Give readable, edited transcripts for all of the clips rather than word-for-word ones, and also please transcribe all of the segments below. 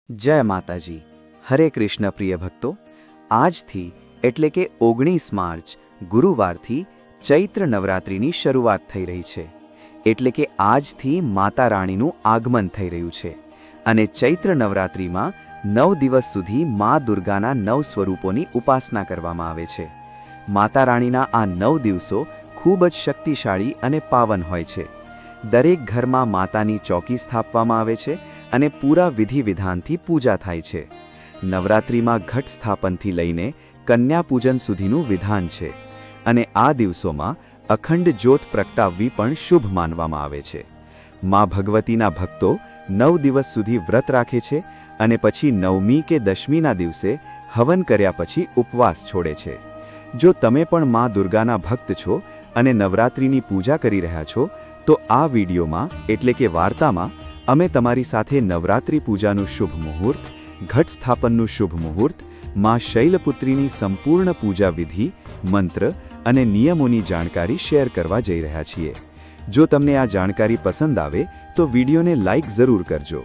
જય માતાજી. હરે કૃષ્ણ પ્રિય ભક્તો, આજથી એટલે કે 19 માર્ચ ગુરુવારથી ચૈત્ર નવરાત્રિની શરૂઆત થઈ રહી છે. એટલે કે આજથી માતા રાણીનું આગમન થઈ રહ્યું છે અને ચૈત્ર નવરાત્રિમાં 9 દિવસ સુધી મા દુર્ગાના 9 સ્વરૂપોની ઉપાસના કરવામાં આવે છે. માતા રાણીના આ 9 દિવસો ખૂબ જ શક્તિશાળી અને પાવન હોય છે. દરેક ઘરમાં માતાની ચોકી સ્થાપવામાં આવે છે અને પૂરા વિધિ વિધાનથી પૂજા થાય છે. નવરાત્રિમાં ઘટ સ્થાપનથી લઈને કન્યા પૂજન સુધીનું વિધાન છે અને આ દિવસોમાં અખંડ જ્યોત પ્રગટાવવી પણ શુભ માનવામાં આવે છે. મા ભગવતીના ભક્તો 9 દિવસ સુધી વ્રત રાખે છે અને પછી 9મી કે 10મીના દિવસે હવન કર્યા પછી ઉપવાસ છોડે છે. જો તમે પણ મા દુર્ગાના ભક્ત છો અને નવરાત્રિની પૂજા કરી રહ્યા છો તો આ વિડીયોમાં એટલે કે વાર્તામાં અમે તમારી સાથે નવરાત્રિ પૂજાનું શુભ મુહૂર્ત, ઘટ સ્થાપનનું શુભ મુહૂર્ત, મા શૈલપુત્રીની સંપૂર્ણ પૂજા વિધિ, મંત્ર અને નિયમોની જાણકારી શેર કરવા જઈ રહ્યા છીએ. જો તમને આ જાણકારી પસંદ આવે તો વિડીયોને લાઇક જરૂર કરજો.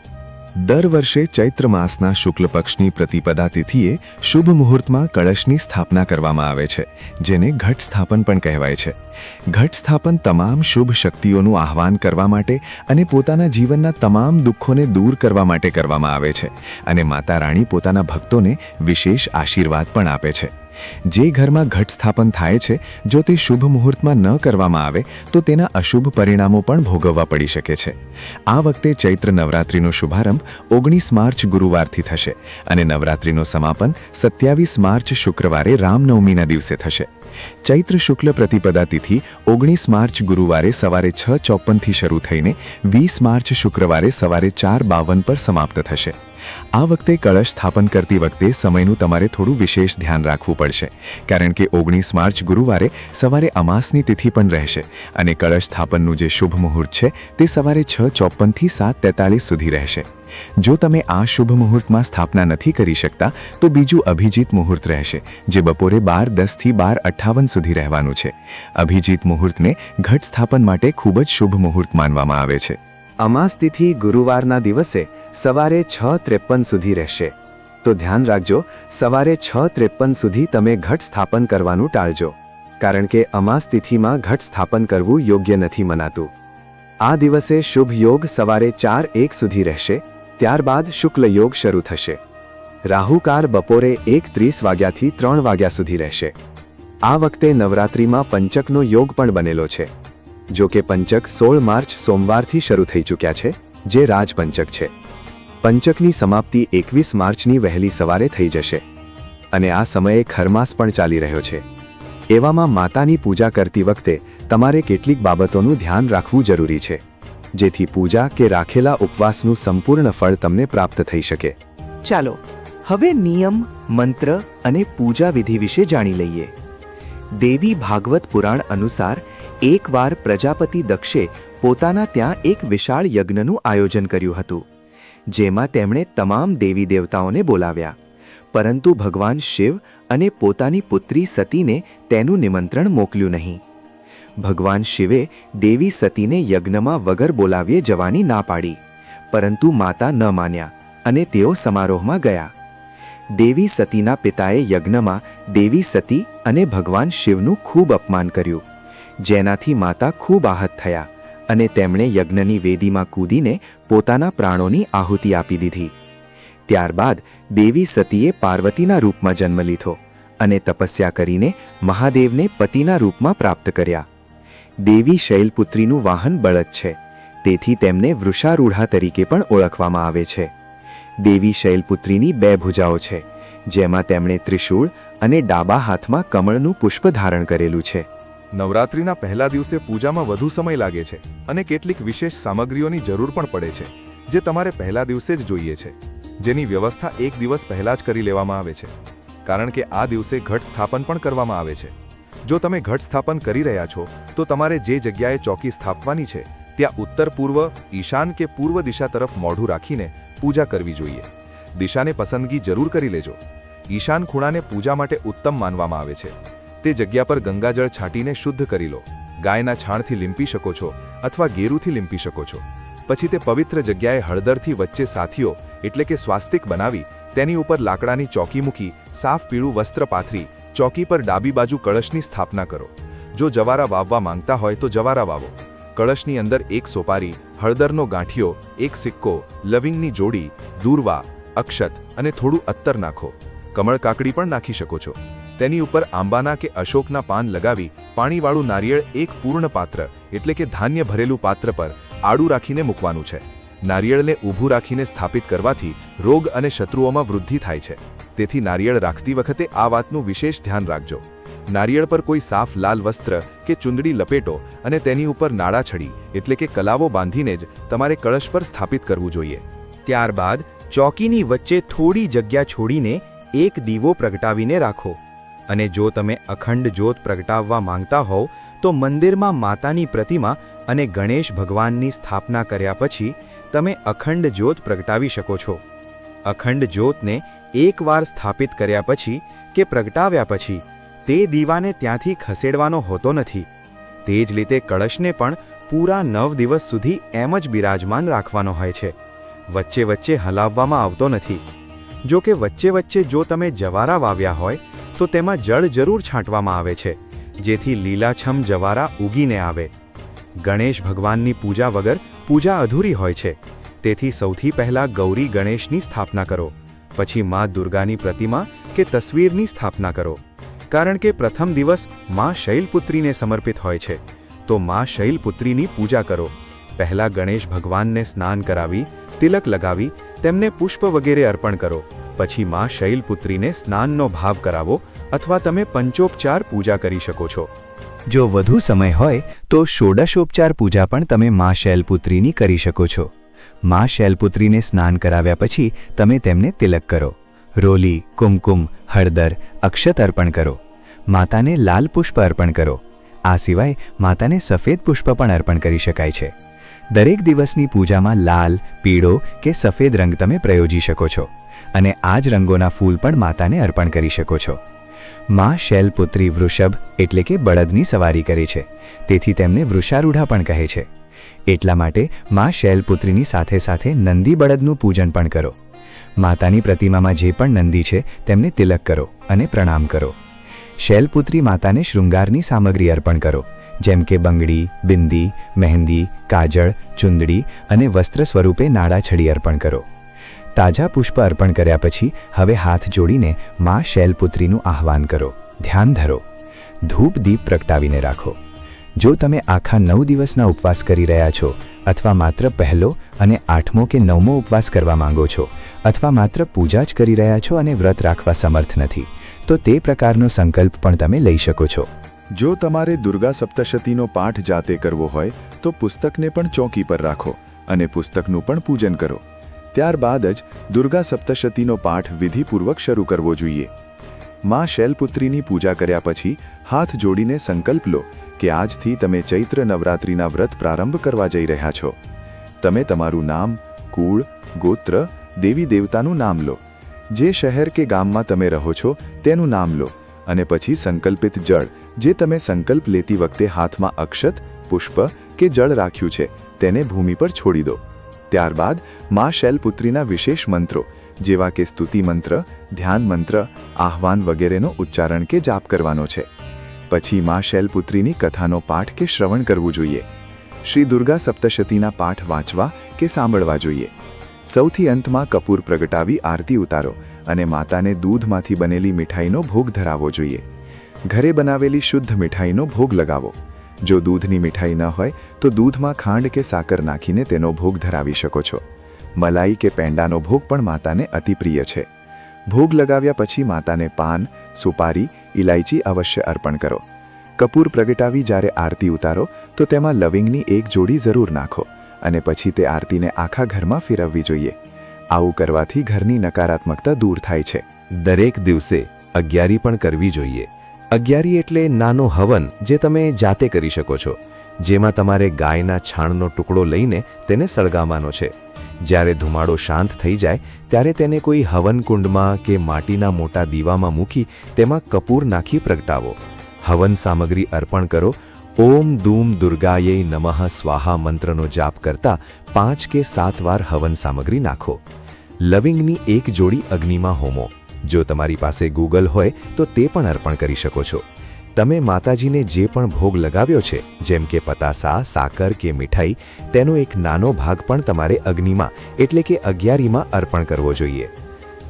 દર વર્ષે ચૈત્ર માસના શુક્લ પક્ષની પ્રતિપદા તિથિએ શુભ મુહૂર્તમાં કળશની સ્થાપના કરવામાં આવે છે, જેને ઘટ સ્થાપન પણ કહેવાય છે. ઘટ સ્થાપન તમામ શુભ શક્તિઓનું આહ્વાન કરવા માટે અને પોતાના જીવનના તમામ દુઃખોને દૂર કરવા માટે કરવામાં આવે છે અને માતા રાણી પોતાના ભક્તોને વિશેષ આશીર્વાદ પણ આપે છે. જે ઘરમાં ઘટ સ્થાપન થાય છે, જો તે શુભ મુહૂર્તમાં ન કરવામાં આવે તો તેના અશુભ પરિણામો પણ ભોગવવા પડી શકે છે. આ વખતે ચૈત્ર નવરાત્રિનો શુભારંભ 19 માર્ચ ગુરુવારથી થશે અને નવરાત્રિનો સમાપન 27 માર્ચ શુક્રવારે રામનવમીના દિવસે થશે. ચૈત્ર શુક્લ પ્રતિપદા તિથિ 19 માર્ચ ગુરુવારે સવારે 6:54થી શરૂ થઈને 20 માર્ચ શુક્રવારે સવારે 4:52 પર સમાપ્ત થશે. આ વખતે કળશ સ્થાપન કરતી વખતે સમયનું તમારે થોડું વિશેષ ધ્યાન રાખવું પડશે, કારણ કે 19 માર્ચ ગુરુવારે સવારે અમાસની તિથિ પણ રહેશે અને કળશ સ્થાપનનું જે શુભ મુહૂર્ત છે તે સવારે 6:54થી 7:43 સુધી રહેશે. જો તમે આ શુભ મુહૂર્તમાં સ્થાપના નથી કરી શકતા તો બીજું અભિજીત મુહૂર્ત રહેશે, જે બપોરે 12:10થી 12:58 સુધી રહેવાનું છે. અભિજીત મુહૂર્તને ઘટ સ્થાપન માટે ખૂબ જ શુભ મુહૂર્ત માનવામાં આવે છે. અમાસ તિથિ ગુરુવારના દિવસે સવારે 6:53 સુધી રહેશે. તો ધ્યાન રાખજો, સવારે 6:53 સુધી તમે ઘટ સ્થાપન કરવાનું ટાળજો, કારણ કે અમાસ તિથિમાં ઘટ સ્થાપન કરવું યોગ્ય નથી મનાતું. આ દિવસે શુભ યોગ સવારે 4:01 સુધી રહેશે. ત્યારબાદ શુક્લ યોગ શરૂ થશે. રાહુકાળ બપોરે 1:30 વાગ્યાથી 3 વાગ્યા સુધી રહેશે. આ વખતે નવરાત્રિમાં પંચકનો યોગ પણ બનેલો છે. જો કે પંચક 16 માર્ચ સોમવારથી શરૂ થઈ ચૂક્યા છે, જે રાજપંચક છે. પંચકની સમાપ્તિ 21 માર્ચની વહેલી સવારે થઈ જશે અને આ સમયે ખરમાસ પણ ચાલી રહ્યો છે. એવામાં માતાની પૂજા કરતી વખતે તમારે કેટલીક બાબતોનું ધ્યાન રાખવું જરૂરી છે, જેથી પૂજા કે રાખેલા ઉપવાસનું સંપૂર્ણ ફળ તમને પ્રાપ્ત થઈ શકે. ચાલો હવે નિયમ, મંત્ર અને પૂજા વિધિ વિશે જાણી લઈએ. દેવી ભાગવત પુરાણ અનુસાર એકવાર પ્રજાપતિ દક્ષે પોતાના ત્યાં એક વિશાળ યજ્ઞનું આયોજન કર્યું હતું, જેમાં તેમણે તમામ દેવી દેવતાઓને બોલાવ્યા, પરંતુ ભગવાન શિવ અને પોતાની પુત્રી સતીને તેનું નિમંત્રણ મોકલ્યું નહીં. ભગવાન શિવે દેવી સતીને યજ્ઞમાં વગર બોલાવ્યે જવાની ના પાડી, પરંતુ માતા ન માન્યા અને તેઓ સમારોહમાં ગયા. દેવી સતીના પિતાએ યજ્ઞમાં દેવી સતી અને ભગવાન શિવનું ખૂબ અપમાન કર્યું, જેનાથી માતા ખૂબ આહત થયા અને તેમણે યજ્ઞની વેદીમાં કૂદીને પોતાના પ્રાણોની આહુતિ આપી દીધી. ત્યારબાદ દેવી સતીએ પાર્વતીના રૂપમાં જન્મ લીધો અને તપસ્યા કરીને મહાદેવને પતિના રૂપમાં પ્રાપ્ત કર્યા. દેવી શૈલપુત્રીનું વાહન બળદ છે, તેથી તેમને વૃષારૂઢા તરીકે પણ ઓળખવામાં આવે છે. દેવી શૈલપુત્રીની 2 ભુજાઓ છે, જેમાં તેમણે ત્રિશૂળ અને ડાબા હાથમાં કમળનું પુષ્પ ધારણ કરેલું છે. નવરાત્રિના પહેલા દિવસે પૂજામાં વધુ સમય લાગે છે અને કેટલીક વિશેષ સામગ્રીઓની જરૂર પણ પડે છે, જે તમારે પહેલા દિવસે જ જોઈએ છે, જેની વ્યવસ્થા 1 દિવસ પહેલા જ કરી લેવામાં આવે છે, કારણ કે આ દિવસે ઘટ સ્થાપન પણ કરવામાં આવે છે. જો તમે ઘટ સ્થાપન કરી રહ્યા છો તો તમારે જે જગ્યાએ ચોકી સ્થાપવાની છે ત્યાં ઉત્તર, પૂર્વ, ઈશાન કે પૂર્વ દિશા તરફ મોઢું રાખીને પૂજા કરવી જોઈએ. દિશાને પસંદગી જરૂર કરી લેજો. ઈશાન ખૂણાને પૂજા માટે ઉત્તમ માનવામાં આવે છે. તે જગ્યા પર ગંગાજળ છાંટીને શુદ્ધ કરી લો. ગાયના છાણથી લીંપી શકો છો અથવા ગેરુથી લીંપી શકો છો. પછી તે પવિત્ર જગ્યાએ હળદરથી વચ્ચે સાથીઓ એટલે કે સ્વાસ્તિક બનાવી તેની ઉપર લાકડાની ચોકી મૂકી સાફ પીળું વસ્ત્ર પાથરી ચોકી પર ડાબી બાજુ કળશની સ્થાપના કરો. જો જવારા વાવવા માંગતા હોય તો જવારા વાવો. કળશની અંદર એક સોપારી, હળદરનો ગાંઠિયો, એક સિક્કો, લવિંગની જોડી, દૂર્વા, અક્ષત અને થોડું અત્તર નાખો. કમળ કાકડી પણ નાખી શકો છો. તેની ઉપર આંબાના કે અશોકના પાન લગાવી પાણીવાળું નારિયેળ એક પૂર્ણ પાત્ર એટલે કે ધાન્ય ભરેલું પાત્ર પર આડું રાખીને મૂકવાનું છે. નારિયેળને ઊભું રાખીને સ્થાપિત કરવાથી રોગ અને શત્રુઓમાં વૃદ્ધિ થાય છે. તેથી નારિયેળ રાખતી વખતે આ વાતનું વિશેષ ધ્યાન રાખજો. નારિયેળ પર કોઈ સાફ લાલ વસ્ત્ર કે ચુંદડી લપેટો અને તેની ઉપર નાળા છડી એટલે કે કલાવો બાંધીને જ તમારે કળશ પર સ્થાપિત કરવું જોઈએ. ત્યારબાદ ચોકીની વચ્ચે થોડી જગ્યા છોડીને એક દીવો પ્રગટાવીને રાખો. અને જો તમે અખંડ જ્યોત પ્રગટાવવા માંગતા હોવ તો મંદિરમાં માતાની પ્રતિમા અને ગણેશ ભગવાનની સ્થાપના કર્યા પછી તમે અખંડ જ્યોત પ્રગટાવી શકો છો. અખંડ જ્યોતને એકવાર સ્થાપિત કર્યા પછી કે પ્રગટાવ્યા પછી તે દીવાને ત્યાંથી ખસેડવાનો હોતો નથી. તે જ રીતે કળશને પણ પૂરા 9 દિવસ સુધી એમ જ બિરાજમાન રાખવાનો હોય છે. વચ્ચે વચ્ચે હલાવવામાં આવતો નથી. જો કે વચ્ચે વચ્ચે જો તમે જવારા વાવ્યા હોય તો તેમાં જળ જરૂર છાંટવામાં આવે છે, જેથી લીલાછમ જવારા ઉગીને આવે. ગણેશ ભગવાનની પૂજા વગર પૂજા અધૂરી હોય છે. તેથી સૌથી પહેલાં ગૌરી ગણેશની સ્થાપના કરો, પછી માં દુર્ગાની પ્રતિમા કે તસવીરની સ્થાપના કરો. કારણ કે પ્રથમ દિવસ માં શૈલપુત્રીને સમર્પિત હોય છે, તો માં શૈલપુત્રીની પૂજા કરો. પહેલાં ગણેશ ભગવાનને સ્નાન કરાવી, તિલક લગાવી, તેમને પુષ્પ વગેરે અર્પણ કરો. પછી માં શૈલપુત્રીને સ્નાનનો ભાવ કરાવો અથવા તમે પંચોપચાર પૂજા કરી શકો છો. જો વધુ સમય હોય તો ષોડશોપચાર પૂજા પણ તમે માં શૈલપુત્રીની કરી શકો છો. માં શૈલપુત્રીને સ્નાન કરાવ્યા પછી તમે તેમને તિલક કરો. રોલી, કુમકુમ, હળદર, અક્ષત અર્પણ કરો. માતાને લાલ પુષ્પ અર્પણ કરો. આ સિવાય માતાને સફેદ પુષ્પ પણ અર્પણ કરી શકાય છે. દરેક દિવસની પૂજામાં લાલ, પીળો કે સફેદ રંગ તમે પ્રયોજી શકો છો અને આ જ રંગોના ફૂલ પણ માતાને અર્પણ કરી શકો છો. માં શૈલપુત્રી વૃષભ એટલે કે બળદની સવારી કરે છે, તેથી તેમને વૃષારૂઢા પણ કહે છે. એટલા માટે માં શૈલપુત્રીની સાથે સાથે નંદી બળદનું પૂજન પણ કરો. માતાની પ્રતિમામાં જે પણ નંદી છે તેમને તિલક કરો અને પ્રણામ કરો. શૈલપુત્રી માતાને શૃંગારની સામગ્રી અર્પણ કરો, જેમ કે બંગડી, બિંદી, મહેંદી, કાજળ, ચુંદડી અને વસ્ત્ર સ્વરૂપે નાળા છડી અર્પણ કરો. તાજા પુષ્પ અર્પણ કર્યા પછી હવે હાથ જોડીને માં શૈલપુત્રીનું આહ્વાન કરો. ધ્યાન ધરો. ધૂપ દીપ પ્રગટાવીને રાખો. જો તમે આખા 9 દિવસના ઉપવાસ કરી રહ્યા છો અથવા માત્ર પહેલો અને 8મો કે 9મો ઉપવાસ કરવા માંગો છો અથવા માત્ર પૂજા જ કરી રહ્યા છો અને વ્રત રાખવા સમર્થ નથી, તો તે પ્રકારનો સંકલ્પ પણ તમે લઈ શકો છો. જો તમારે દુર્ગા સપ્તશતીનો પાઠ જાતે કરવો હોય તો પુસ્તકને પણ ચોકી પર રાખો અને પુસ્તકનું પણ પૂજન કરો. ત્યારબાદ જ દુર્ગા સપ્તશતીનો પાઠ વિધિપૂર્વક શરૂ કરવો જોઈએ. માં શૈલપુત્રીની પૂજા કર્યા પછી હાથ જોડીને સંકલ્પ લો કે આજથી તમે ચૈત્ર નવરાત્રિના વ્રત પ્રારંભ કરવા જઈ રહ્યા છો. તમે તમારું નામ, કુળ, ગોત્ર, દેવી દેવતાનું નામ લો. જે શહેર કે ગામમાં તમે રહો છો તેનું નામ લો અને પછી સંકલ્પિત જળ જે તમે સંકલ્પ લેતી વખતે હાથમાં અક્ષત, પુષ્પ કે જળ રાખ્યું છે તેને ભૂમિ પર છોડી દો. ત્યારબાદ માં શૈલપુત્રીના વિશેષ મંત્રો જેવા કે સ્તુતિ મંત્ર, ધ્યાન મંત્ર, આહ્વાન વગેરેનો ઉચ્ચારણ કે જાપ કરવાનો છે. પછી માં શૈલપુત્રીની કથાનો પાઠ કે શ્રવણ કરવું જોઈએ. શ્રી દુર્ગા સપ્તશતીના પાઠ વાંચવા કે સાંભળવા જોઈએ. સૌથી અંતમાં કપૂર પ્રગટાવી આરતી ઉતારો અને માતાને દૂધમાંથી બનેલી મીઠાઈનો ભોગ ધરાવવો જોઈએ. ઘરે બનાવેલી શુદ્ધ મીઠાઈનો ભોગ લગાવો. જો દૂધની મીઠાઈ ન હોય તો દૂધમાં ખાંડ કે સાકર નાખીને તેનો ભોગ ધરાવી શકો છો. મલાઈ કે પેંડાનો ભોગ પણ માતાને અતિ પ્રિય છે. ભોગ લગાવ્યા પછી માતાને પાન, સુપારી, ઇલાયચી અવશ્ય અર્પણ કરો. કપૂર પ્રગટાવી જ્યારે આરતી ઉતારો તો તેમાં લવિંગની એક જોડી જરૂર નાખો અને પછી તે આરતીને આખા ઘરમાં ફેરવવી જોઈએ. આવું કરવાથી ઘરની નકારાત્મકતા દૂર થાય છે. દરેક દિવસે અગિયારી પણ કરવી જોઈએ. અગિયારી એટલે નાનો હવન જે તમે જાતે કરી શકો છો, જેમાં તમારે ગાયના છાણનો ટુકડો લઈને તેને સળગાવવાનો છે. જ્યારે ધુમાડો શાંત થઈ જાય ત્યારે તેને કોઈ હવન કુંડમાં કે માટીના મોટા દીવામાં મૂકી તેમાં કપૂર નાખી પ્રગટાવો. હવન સામગ્રી અર્પણ કરો. ઓમ દૂમ દુર્ગાયે નમઃ સ્વાહા મંત્રનો જાપ કરતા 5 કે 7 વાર હવન સામગ્રી નાખો. લવિંગની એક જોડી અગ્નિમાં હોમો. જો તમારી પાસે ગૂગલ હોય તો તે પણ અર્પણ કરી શકો છો. તમે માતાજીને જે પણ ભોગ લગાવ્યો છે, જેમ કે પતાસા, સાકર કે મીઠાઈ, તેનો એક નાનો ભાગ પણ તમારે અગ્નિમાં એટલે કે અગિયારીમાં અર્પણ કરવો જોઈએ.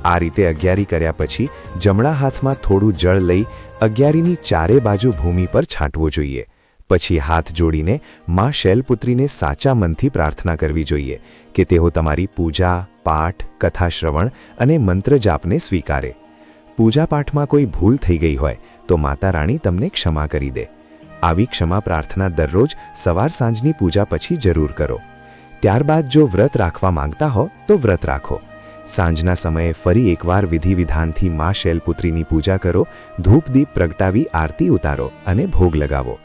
આ રીતે અગિયારી કર્યા પછી જમણા હાથમાં થોડું જળ લઈ અગિયારીની ચારે બાજુ ભૂમિ પર છાંટવું જોઈએ. પછી હાથ જોડીને માં શૈલપુત્રીને સાચા મનથી પ્રાર્થના કરવી જોઈએ કે તેઓ તમારી પૂજા, પાઠ, કથા શ્રવણ અને મંત્ર જાપને સ્વીકારે. પૂજાપાઠમાં કોઈ ભૂલ થઈ ગઈ હોય તો માતા રાણી તમને ક્ષમા કરી દે. આવી ક્ષમા પ્રાર્થના દરરોજ સવાર સાંજની પૂજા પછી જરૂર કરો. ત્યારબાદ જો વ્રત રાખવા માંગતા હો તો વ્રત રાખો. સાંજના સમયે ફરી એકવાર વિધિ વિધાનથી માં શૈલપુત્રીની પૂજા કરો, ધૂપદીપ પ્રગટાવી આરતી ઉતારો અને ભોગ લગાવો.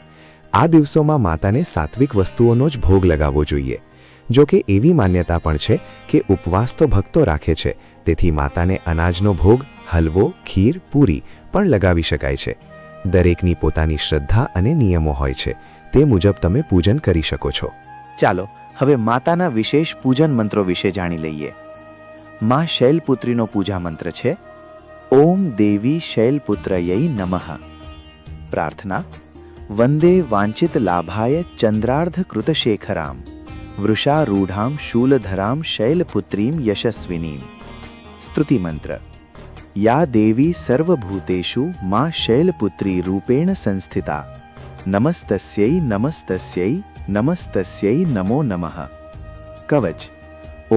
આ દિવસોમાં માતાને સાત્વિક વસ્તુઓનો જ ભોગ લગાવવો જોઈએ. જો કે એવી માન્યતા પણ છે કે ઉપવાસ તો ભક્તો રાખે છે, તેથી માતાને અનાજનો ભોગ, હલવો, ખીર, પૂરી પણ લગાવી શકાય છે. દરેકની પોતાની શ્રદ્ધા અને નિયમો હોય છે, તે મુજબ તમે પૂજન કરી શકો છો. ચાલો હવે માતાના વિશેષ પૂજન મંત્રો વિશે જાણી લઈએ. માં શૈલપુત્રીનો પૂજા મંત્ર છે ઓમ દેવી શૈલપુત્રયૈ નમઃ. પ્રાર્થના વંદે વાંચિત લાભાય ચંદ્રાર્ધ કૃતશેખરામ વૃષારૂઢામ શૂલધરામ શૈલપુત્રીમ યશસ્વિનીમ. સ્તુતિ મંત્ર યા દેવી સર્વભૂતેષુ માં શૈલપુત્રી રૂપેણ સંસ્થિતા નમસ્તસ્यै નમસ્તસ્यै નમસ્તસ્यै નમો નમઃ. કવચ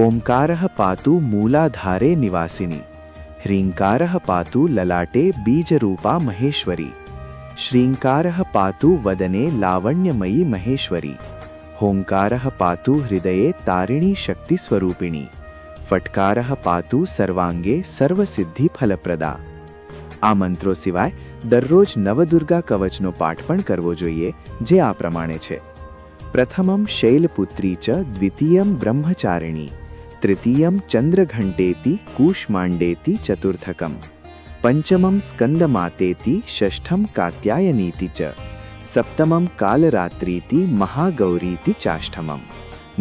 ઓમકારઃ પાતુ મૂલાધારે નિવાસિની હ્રીંકારઃ પાતુ લલાટે બીજરૂપા મહેશ્વરી શ્રીંકારઃ પાતુ વદને લાવણ્યમયી મહેશ્વરી હોંકારઃ પાતુ હૃદયે તારિણી શક્તિ સ્વરૂપિણી ફટકારઃ પાતુ સર્વાંગે સર્વસિદ્ધિ ફલપ્રદા. આ મંત્રો સિવાય દરરોજ નવદુર્ગા કવચનો પાઠ પણ કરવો જોઈએ, જે આ પ્રમાણે છે. પ્રથમમ શૈલપુત્રી ચ દ્વિતીયમ બ્રહ્મચારિણી તૃતીયમ ચંદ્રઘંટેતિ કૂષ્માંડેતિ ચતુર્થકમ પંચમમ સ્કંદમાતેતિ ષષ્ઠમ કાત્યાયનીતિ ચ સપ્તમમ કાલરાત્રીતિ મહાગૌરીતિ ચાષ્ઠમમ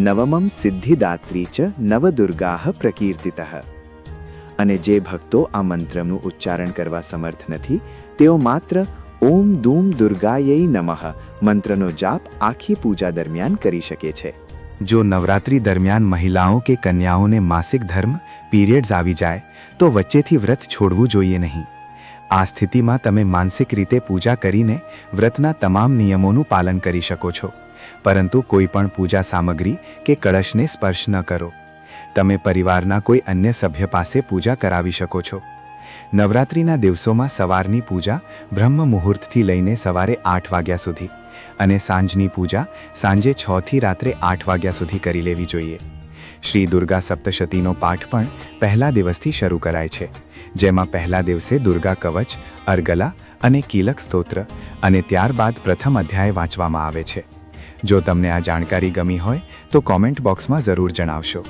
નવમમ સિદ્ધિદાત્રી ચ નવદુર્ગાઃ પ્રકીર્તિતઃ. અને જે ભક્તો આ મંત્રનું ઉચ્ચારણ કરવા સમર્થ નથી, તેઓ માત્ર ઓમ દૂમ દુર્ગાયૈ નમઃ મંત્રનો જાપ આખી પૂજા દરમિયાન કરી શકે છે. જો નવરાત્રી દરમિયાન મહિલાઓ કે કન્યાઓને માસિક ધર્મ પીરિયડ્સ આવી જાય તો વચ્ચેથી વ્રત છોડવું જોઈએ નહીં. આ સ્થિતિમાં તમે માનસિક રીતે પૂજા કરીને વ્રતના તમામ નિયમોનું પાલન કરી શકો છો, પરંતુ કોઈ પણ પૂજા સામગ્રી કે કળશને સ્પર્શ ન કરો. તમે પરિવારના કોઈ અન્ય સભ્ય પાસે પૂજા કરાવી શકો છો. નવરાત્રિના દિવસોમાં સવારની પૂજા બ્રહ્મ મુહૂર્તથી લઈને સવારે 8 વાગ્યા સુધી અને સાંજની પૂજા સાંજે 6 થી રાત્રે 8 વાગ્યા સુધી કરી લેવી જોઈએ. શ્રી દુર્ગા સપ્તશતીનો પાઠ પણ પહેલા દિવસથી શરૂ કરાય છે, જેમાં પહેલા દિવસે દુર્ગા કવચ, અર્ગલા અને કીલક સ્તોત્ર અને ત્યારબાદ પ્રથમ અધ્યાય વાંચવામાં આવે છે. જો તમને આ જાણકારી ગમી હોય તો કોમેન્ટ બોક્સમાં જરૂર જણાવશો.